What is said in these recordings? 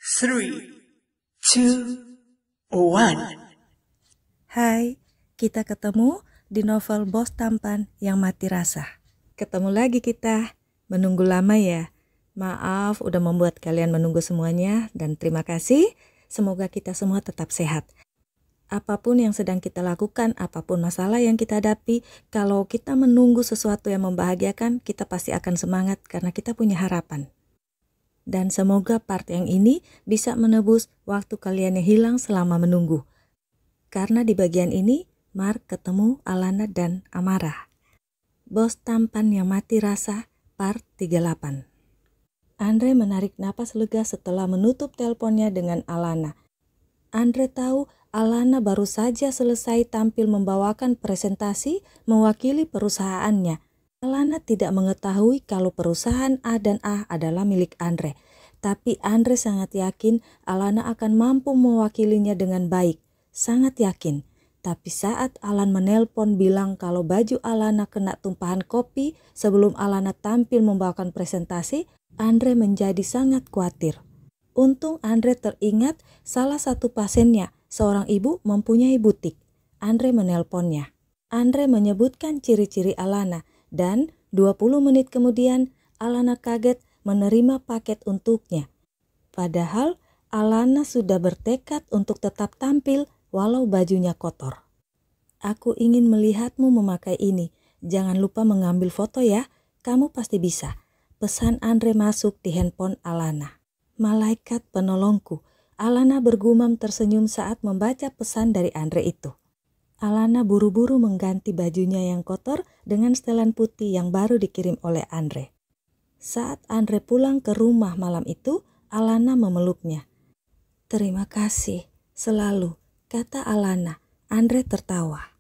3, 2, 1. Hai, kita ketemu di novel Bos Tampan yang Mati Rasa. Ketemu lagi kita, menunggu lama ya. Maaf udah membuat kalian menunggu semuanya dan terima kasih. Semoga kita semua tetap sehat. Apapun yang sedang kita lakukan, apapun masalah yang kita hadapi, kalau kita menunggu sesuatu yang membahagiakan, kita pasti akan semangat karena kita punya harapan. Dan semoga part yang ini bisa menebus waktu kalian yang hilang selama menunggu. Karena di bagian ini, Mark ketemu Alana dan Amara. Bos Tampan yang Mati Rasa, part 38. Andre menarik napas lega setelah menutup teleponnya dengan Alana. Andre tahu Alana baru saja selesai tampil membawakan presentasi mewakili perusahaannya. Alana tidak mengetahui kalau perusahaan A dan A adalah milik Andre. Tapi Andre sangat yakin Alana akan mampu mewakilinya dengan baik. Sangat yakin. Tapi saat Alan menelpon bilang kalau baju Alana kena tumpahan kopi sebelum Alana tampil membawakan presentasi, Andre menjadi sangat khawatir. Untung Andre teringat salah satu pasiennya, seorang ibu mempunyai butik. Andre menelponnya. Andre menyebutkan ciri-ciri Alana dan 20 menit kemudian Alana kaget menerima paket untuknya. Padahal Alana sudah bertekad untuk tetap tampil walau bajunya kotor. Aku ingin melihatmu memakai ini. Jangan lupa mengambil foto ya. Kamu pasti bisa. Pesan Andre masuk di handphone Alana. Malaikat penolongku. Alana bergumam tersenyum saat membaca pesan dari Andre itu. Alana buru-buru mengganti bajunya yang kotor dengan setelan putih yang baru dikirim oleh Andre. Saat Andre pulang ke rumah malam itu, Alana memeluknya. Terima kasih, selalu, kata Alana. Andre tertawa.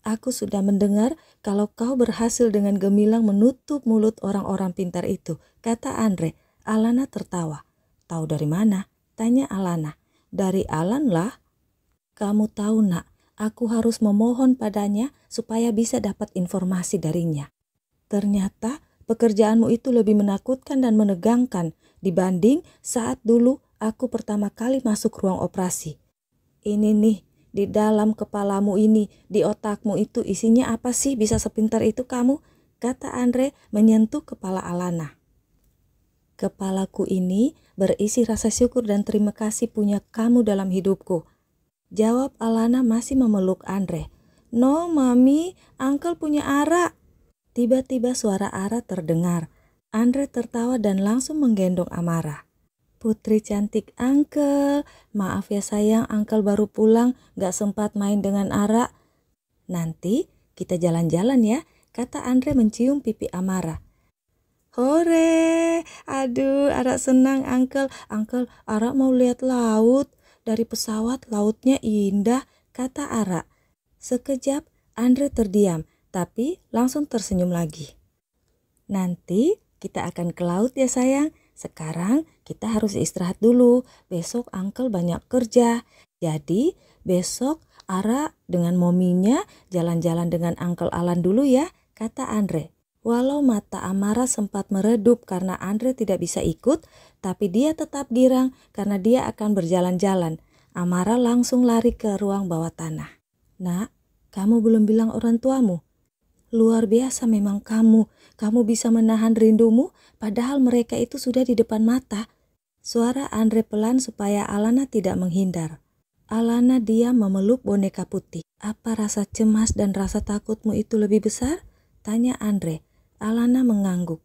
Aku sudah mendengar kalau kau berhasil dengan gemilang menutup mulut orang-orang pintar itu, kata Andre. Alana tertawa. Tahu dari mana? Tanya Alana. Dari Alan lah. Kamu tahu nak, aku harus memohon padanya supaya bisa dapat informasi darinya. Ternyata pekerjaanmu itu lebih menakutkan dan menegangkan dibanding saat dulu aku pertama kali masuk ruang operasi. Ini nih, di dalam kepalamu ini, di otakmu itu isinya apa sih bisa sepintar itu kamu? Kata Andre menyentuh kepala Alana. Kepalaku ini berisi rasa syukur dan terima kasih punya kamu dalam hidupku. Jawab Alana masih memeluk Andre. No mami, Uncle punya Ara. Tiba-tiba suara Ara terdengar. Andre tertawa dan langsung menggendong Amara. Putri cantik Uncle, maaf ya sayang Uncle baru pulang gak sempat main dengan Ara. Nanti kita jalan-jalan ya, kata Andre mencium pipi Amara. Hore, aduh Ara senang Uncle. Uncle, Ara mau lihat laut. Dari pesawat lautnya indah, kata Ara. Sekejap Andre terdiam, tapi langsung tersenyum lagi. Nanti kita akan ke laut ya sayang. Sekarang kita harus istirahat dulu. Besok Uncle banyak kerja. Jadi besok Ara dengan mominya jalan-jalan dengan Uncle Alan dulu ya, kata Andre. Walau mata Amara sempat meredup karena Andre tidak bisa ikut, tapi dia tetap girang karena dia akan berjalan-jalan. Amara langsung lari ke ruang bawah tanah. Nak, kamu belum bilang orang tuamu? Luar biasa memang kamu bisa menahan rindumu padahal mereka itu sudah di depan mata. Suara Andre pelan supaya Alana tidak menghindar. Alana diam memeluk boneka putih. Apa rasa cemas dan rasa takutmu itu lebih besar? Tanya Andre. Alana mengangguk.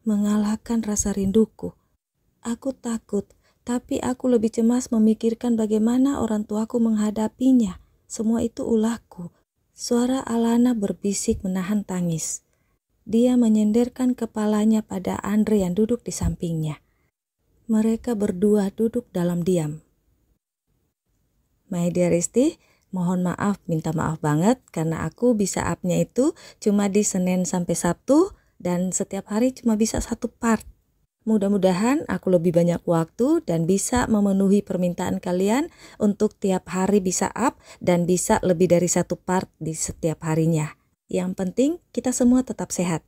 Mengalahkan rasa rinduku. Aku takut, tapi aku lebih cemas memikirkan bagaimana orang tuaku menghadapinya. Semua itu ulahku. Suara Alana berbisik menahan tangis. Dia menyenderkan kepalanya pada Andre yang duduk di sampingnya. Mereka berdua duduk dalam diam. My dear Risti, mohon maaf, minta maaf banget karena aku bisa up-nya itu cuma di Senin sampai Sabtu dan setiap hari cuma bisa satu part. Mudah-mudahan aku lebih banyak waktu dan bisa memenuhi permintaan kalian untuk tiap hari bisa up dan bisa lebih dari satu part di setiap harinya. Yang penting kita semua tetap sehat.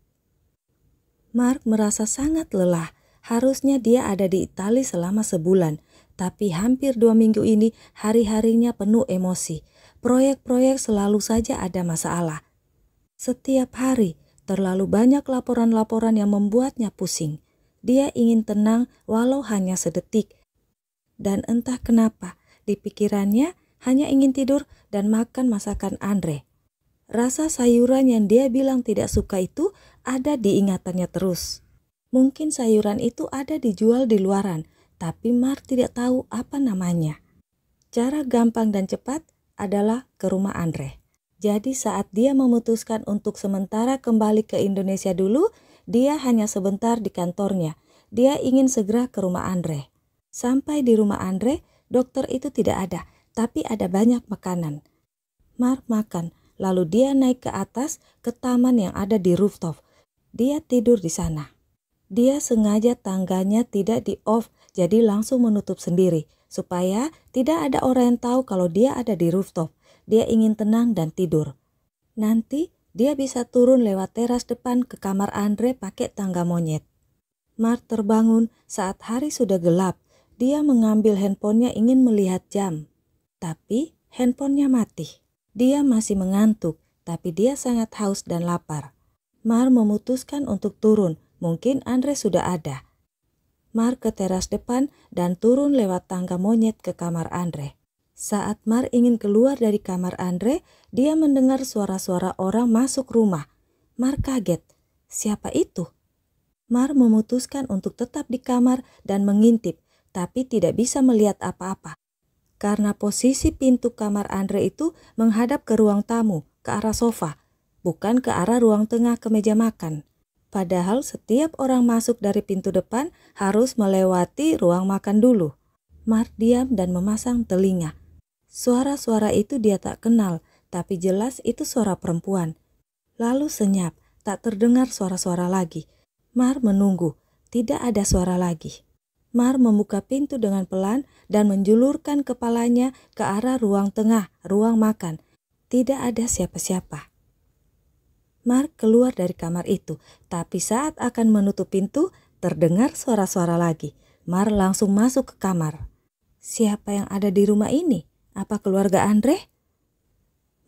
Mark merasa sangat lelah. Harusnya dia ada di Italia selama sebulan, tapi hampir 2 minggu ini hari-harinya penuh emosi. Proyek-proyek selalu saja ada masalah. Setiap hari terlalu banyak laporan-laporan yang membuatnya pusing. Dia ingin tenang walau hanya sedetik. Dan entah kenapa, di pikirannya hanya ingin tidur dan makan masakan Andre. Rasa sayuran yang dia bilang tidak suka itu ada di ingatannya terus. Mungkin sayuran itu ada dijual di luaran, tapi Mark tidak tahu apa namanya. Cara gampang dan cepat adalah ke rumah Andre. Jadi saat dia memutuskan untuk sementara kembali ke Indonesia dulu, dia hanya sebentar di kantornya. Dia ingin segera ke rumah Andre. Sampai di rumah Andre, dokter itu tidak ada, tapi ada banyak makanan. Mark makan, lalu dia naik ke atas ke taman yang ada di rooftop. Dia tidur di sana. Dia sengaja tangganya tidak di-off, jadi langsung menutup sendiri, supaya tidak ada orang yang tahu kalau dia ada di rooftop. Dia ingin tenang dan tidur. Nanti dia bisa turun lewat teras depan ke kamar Andre pakai tangga monyet. Mark terbangun saat hari sudah gelap. Dia mengambil handphonenya ingin melihat jam. Tapi handphonenya mati. Dia masih mengantuk, tapi dia sangat haus dan lapar. Mark memutuskan untuk turun. Mungkin Andre sudah ada. Mark ke teras depan dan turun lewat tangga monyet ke kamar Andre. Saat Mark ingin keluar dari kamar Andre, dia mendengar suara-suara orang masuk rumah. Mark kaget. Siapa itu? Mark memutuskan untuk tetap di kamar dan mengintip, tapi tidak bisa melihat apa-apa. Karena posisi pintu kamar Andre itu menghadap ke ruang tamu, ke arah sofa, bukan ke arah ruang tengah ke meja makan. Padahal setiap orang masuk dari pintu depan harus melewati ruang makan dulu. Mark diam dan memasang telinga. Suara-suara itu dia tak kenal, tapi jelas itu suara perempuan. Lalu senyap, tak terdengar suara-suara lagi. Mark menunggu, tidak ada suara lagi. Mark membuka pintu dengan pelan dan menjulurkan kepalanya ke arah ruang tengah, ruang makan. Tidak ada siapa-siapa. Mark keluar dari kamar itu, tapi saat akan menutup pintu, terdengar suara-suara lagi. Mark langsung masuk ke kamar. Siapa yang ada di rumah ini? Apa keluarga Andre?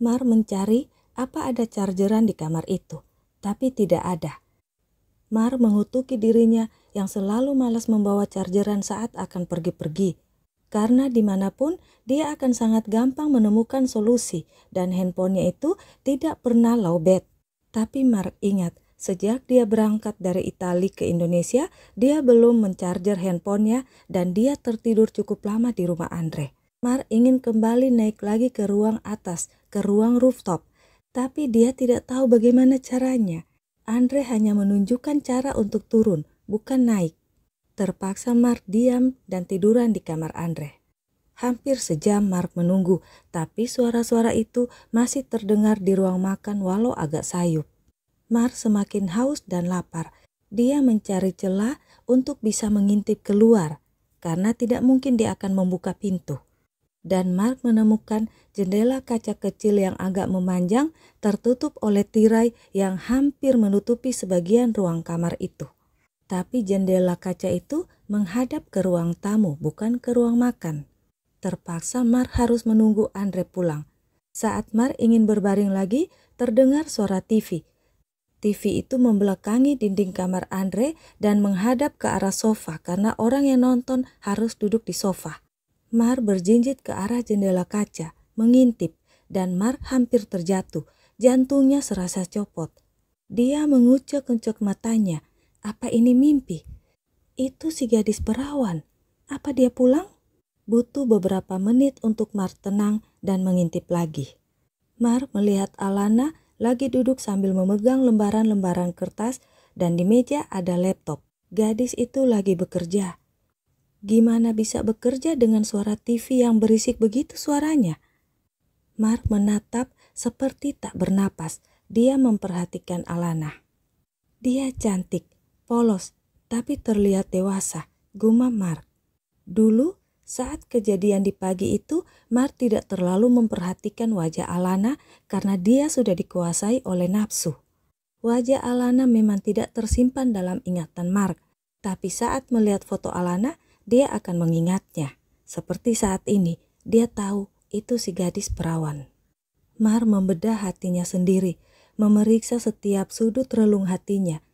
Mark mencari apa ada chargeran di kamar itu, tapi tidak ada. Mark mengutuki dirinya yang selalu malas membawa chargeran saat akan pergi-pergi. Karena dimanapun dia akan sangat gampang menemukan solusi dan handphonenya itu tidak pernah lowbat. Tapi Mark ingat, sejak dia berangkat dari Italia ke Indonesia, dia belum mencharger handphonenya dan dia tertidur cukup lama di rumah Andre. Mark ingin kembali naik lagi ke ruang atas, ke ruang rooftop. Tapi dia tidak tahu bagaimana caranya. Andre hanya menunjukkan cara untuk turun, bukan naik. Terpaksa Mark diam dan tiduran di kamar Andre. Hampir sejam Mark menunggu, tapi suara-suara itu masih terdengar di ruang makan walau agak sayup. Mark semakin haus dan lapar. Dia mencari celah untuk bisa mengintip keluar, karena tidak mungkin dia akan membuka pintu. Dan Mark menemukan jendela kaca kecil yang agak memanjang tertutup oleh tirai yang hampir menutupi sebagian ruang kamar itu. Tapi jendela kaca itu menghadap ke ruang tamu, bukan ke ruang makan. Terpaksa Mark harus menunggu Andre pulang. Saat Mark ingin berbaring lagi, terdengar suara TV. TV itu membelakangi dinding kamar Andre dan menghadap ke arah sofa karena orang yang nonton harus duduk di sofa. Mark berjinjit ke arah jendela kaca, mengintip, dan Mark hampir terjatuh. Jantungnya serasa copot. Dia mengucek-ucek matanya. Apa ini mimpi? Itu si gadis perawan. Apa dia pulang? Butuh beberapa menit untuk Mark tenang dan mengintip lagi. Mark melihat Alana lagi duduk sambil memegang lembaran-lembaran kertas dan di meja ada laptop. Gadis itu lagi bekerja. Gimana bisa bekerja dengan suara TV yang berisik begitu suaranya? Mark menatap seperti tak bernapas. Dia memperhatikan Alana. Dia cantik, polos, tapi terlihat dewasa, gumam Mark. Dulu, saat kejadian di pagi itu, Mark tidak terlalu memperhatikan wajah Alana karena dia sudah dikuasai oleh nafsu. Wajah Alana memang tidak tersimpan dalam ingatan Mark, Tapi saat melihat foto Alana, dia akan mengingatnya. Seperti saat ini, dia tahu itu si gadis perawan. Mar membedah hatinya sendiri, memeriksa setiap sudut relung hatinya.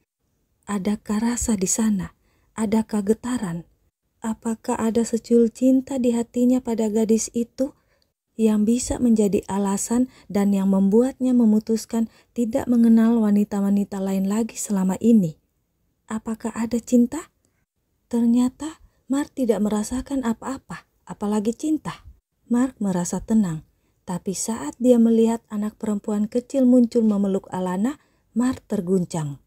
Adakah rasa di sana? Adakah getaran? Apakah ada secul cinta di hatinya pada gadis itu yang bisa menjadi alasan dan yang membuatnya memutuskan tidak mengenal wanita-wanita lain lagi selama ini? Apakah ada cinta? Ternyata Mark tidak merasakan apa-apa, apalagi cinta. Mark merasa tenang, tapi saat dia melihat anak perempuan kecil muncul memeluk Alana, Mark terguncang.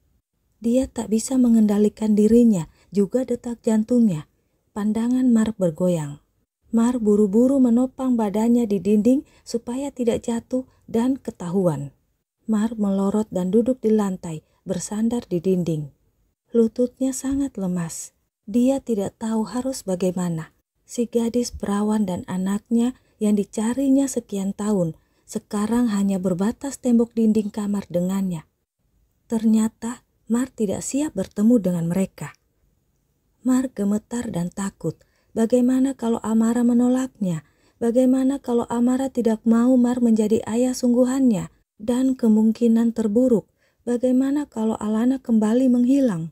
Dia tak bisa mengendalikan dirinya, juga detak jantungnya. Pandangan Mark bergoyang. Mark buru-buru menopang badannya di dinding supaya tidak jatuh dan ketahuan. Mark melorot dan duduk di lantai, bersandar di dinding. Lututnya sangat lemas. Dia tidak tahu harus bagaimana. Si gadis perawan dan anaknya yang dicarinya sekian tahun, sekarang hanya berbatas tembok dinding kamar dengannya. Ternyata Mark tidak siap bertemu dengan mereka. Mark gemetar dan takut. Bagaimana kalau Amara menolaknya? Bagaimana kalau Amara tidak mau Mark menjadi ayah sungguhannya? Dan kemungkinan terburuk, bagaimana kalau Alana kembali menghilang?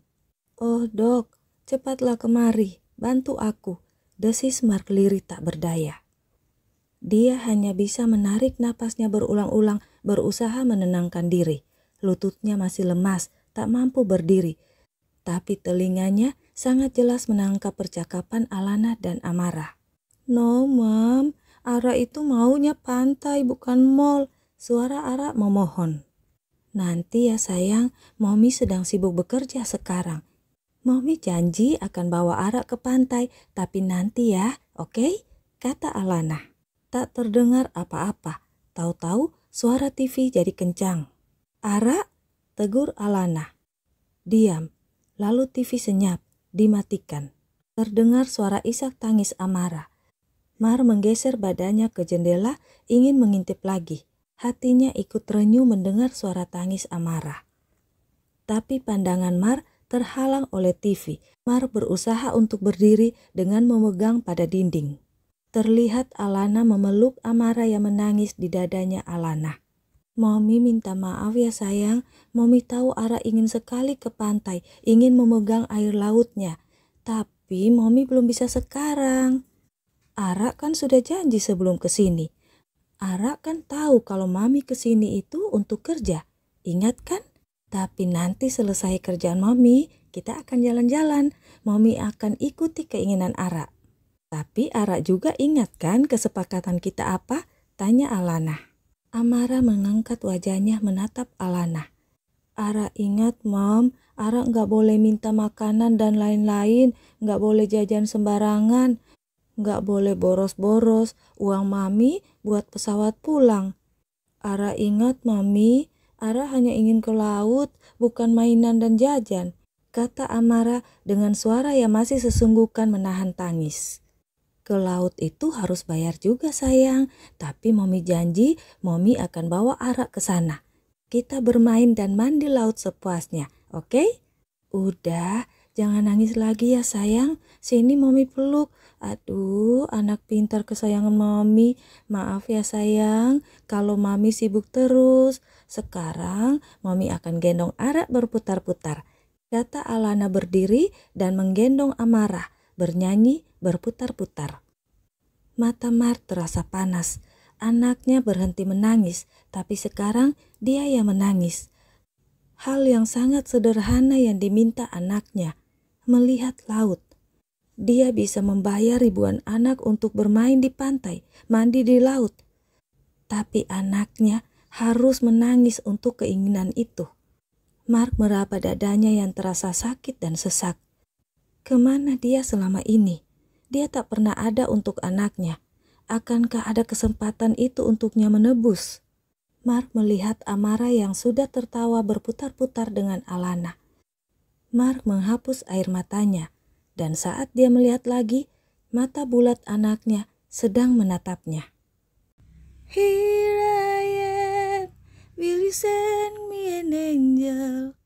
"Oh dok, cepatlah kemari, bantu aku," desis Mark lirih tak berdaya. Dia hanya bisa menarik napasnya berulang-ulang, berusaha menenangkan diri. Lututnya masih lemas, tak mampu berdiri. Tapi telinganya sangat jelas menangkap percakapan Alana dan Amara. "No, Mam, Ara itu maunya pantai bukan mall," suara Ara memohon. "Nanti ya sayang, Mommy sedang sibuk bekerja sekarang. Mommy janji akan bawa Ara ke pantai, tapi nanti ya, oke?" kata Alana. Tak terdengar apa-apa. Tahu-tahu suara TV jadi kencang. "Ara?" tegur Alana. Diam. Lalu TV senyap, dimatikan. Terdengar suara isak tangis Amara. Mar menggeser badannya ke jendela, ingin mengintip lagi. Hatinya ikut renyuh mendengar suara tangis Amara. Tapi pandangan Mar terhalang oleh TV. Mar berusaha untuk berdiri dengan memegang pada dinding. Terlihat Alana memeluk Amara yang menangis di dadanya Alana. "Mommy minta maaf ya sayang, Mommy tahu Ara ingin sekali ke pantai, ingin memegang air lautnya. Tapi Mommy belum bisa sekarang. Ara kan sudah janji sebelum kesini. Ara kan tahu kalau Mami kesini itu untuk kerja, ingat kan? Tapi nanti selesai kerjaan Mami, kita akan jalan-jalan. Mami akan ikuti keinginan Ara." "Tapi Ara juga ingat kan kesepakatan kita apa?" tanya Alana. Amara mengangkat wajahnya menatap Alana. "Ara ingat, Mom, Ara nggak boleh minta makanan dan lain-lain, nggak boleh jajan sembarangan, nggak boleh boros-boros uang Mami buat pesawat pulang. Ara ingat, Mami, Ara hanya ingin ke laut, bukan mainan dan jajan," kata Amara dengan suara yang masih sesungguhkan menahan tangis. "Ke laut itu harus bayar juga sayang, tapi Mommy janji Mommy akan bawa Ara ke sana. Kita bermain dan mandi laut sepuasnya, oke? Udah, jangan nangis lagi ya sayang, sini Mommy peluk. Aduh, anak pintar kesayangan Mommy. Maaf ya sayang, kalau Mommy sibuk terus. Sekarang Mommy akan gendong Ara berputar-putar," kata Alana berdiri dan menggendong Amara, bernyanyi berputar-putar. Mata Mar terasa panas. Anaknya berhenti menangis, tapi sekarang dia yang menangis. Hal yang sangat sederhana yang diminta anaknya, melihat laut. Dia bisa membayar ribuan anak untuk bermain di pantai, mandi di laut. Tapi anaknya harus menangis untuk keinginan itu. Mark meraba dadanya yang terasa sakit dan sesak. Kemana dia selama ini? Dia tak pernah ada untuk anaknya. Akankah ada kesempatan itu untuknya menebus? Mark melihat Amara yang sudah tertawa berputar-putar dengan Alana. Mark menghapus air matanya, dan saat dia melihat lagi, mata bulat anaknya sedang menatapnya. "Here I am, will you send me an angel?"